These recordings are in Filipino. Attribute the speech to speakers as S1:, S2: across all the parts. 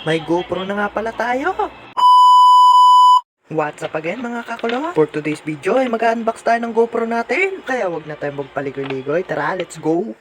S1: May GoPro na nga pala tayo. What's up again mga kakulo? For today's video ay mag-unbox tayo ng GoPro natin. Kaya wag na tayong magpaligoy-ligoy. Tara, let's go!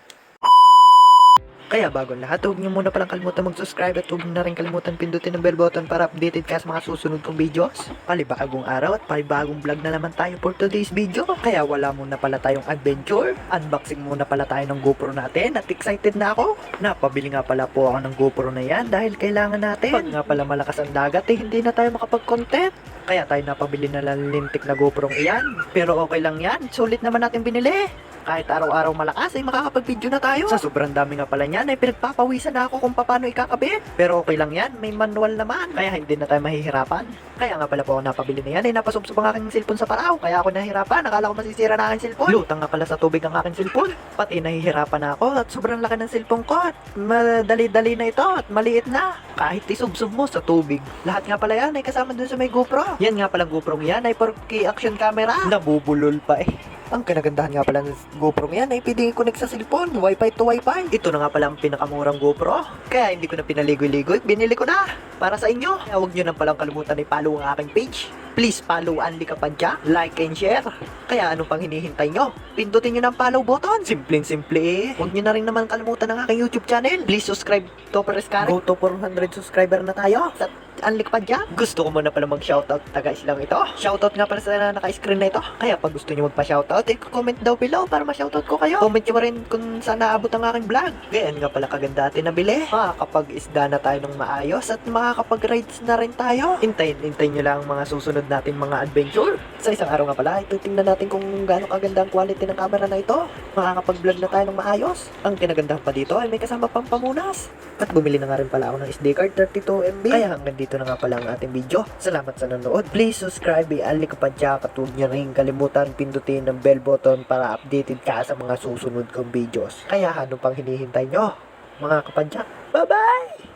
S1: Kaya bago ang lahat, huwag niyo muna palang kalimutan mag-subscribe at huwag niyo na rin kalimutan pindutin ang bell button para updated ka sa mga susunod kong videos. Palibagong araw at palibagong vlog na naman tayo for today's video. Kaya wala muna pala tayong adventure. Unboxing muna pala tayo ng GoPro natin at excited na ako. Napabili nga pala po ako ng GoPro na yan dahil kailangan natin. Pag nga pala malakas ang dagat hindi na tayo makapag-content. Kaya tayo napabili na lang lintik na GoPro iyan. Pero okay lang yan, sulit naman natin binili. Kahit araw-araw malakas ay makakapag-video na tayo. Sa sobrang dami nga pala niyan ay pinagpapawisan na ako kung paano ikakabit. Pero okay lang yan, may manual naman. Kaya hindi na tayo mahihirapan. Kaya nga pala po ako napabili na yan ay napasubsob ang aking cellphone sa paraw. Kaya ako nahihirapan, nakala ko masisira na aking cellphone. Lutang nga pala sa tubig ang aking cellphone. Pati nahihirapan na ako at sobrang laki ng cellphone ko. At madali-dali na ito at maliit na. Kahit isubsob mo sa tubig. Lahat nga pala yan ay kasama dun sa may GoPro. Yan nga pala GoPro yan ay 4K action camera. Nabubulol pa eh. Ang kinagandahan nga pala ng GoPro yan ay pwede i-connect sa cellphone, Wi-Fi to Wi-Fi. Ito na nga pala ang pinakamurang GoPro. Kaya hindi ko na pinaligoy-ligoy, binili ko na para sa inyo. Kaya huwag nyo nang palang kalimutan i-follow ang aking page. Please follow Anli Kapadya, like and share. Kaya anong pang hinihintay nyo? Pindutin nyo ng follow button. Simpleng-simple eh. Huwag nyo na rin naman kalimutan ang aking YouTube channel. Please subscribe to Perescare. Go to 400 subscriber na tayo sa Anli Kapadya. Gusto ko muna pala mag-shoutout taga Islang ito. Shoutout nga pala sa naka-screen na ito. Kaya pag gusto nyo magpa-shoutout, comment daw below para ma-shoutout ko kayo. Comment nyo rin kung saan naabot ang aking vlog. Ganyan nga pala kaganda natin nabili. Makakapag-isda na tayo ng maayos at makakapag-rides na rin tayo. Hintayin nyo lang ang mga susunod natin mga adventure. Sa isang araw nga pala, ito tingnan natin kung gaano kaganda ang quality ng camera na ito. Makakapag-vlog na tayo ng maayos. Ang kinagandahan pa dito ay may kasama pang pamunas. At bumili na nga rin pala ako ng SD card 32MB. Kaya hanggang dito na nga pala ang ating video. Salamat sa nanonood. Please subscribe Anli Kapadya. At huwag nyo rin kalimutan pindutin ang bell button para updated ka sa mga susunod kong videos. Kaya ano pang hinihintay nyo mga kapadyak? Bye bye!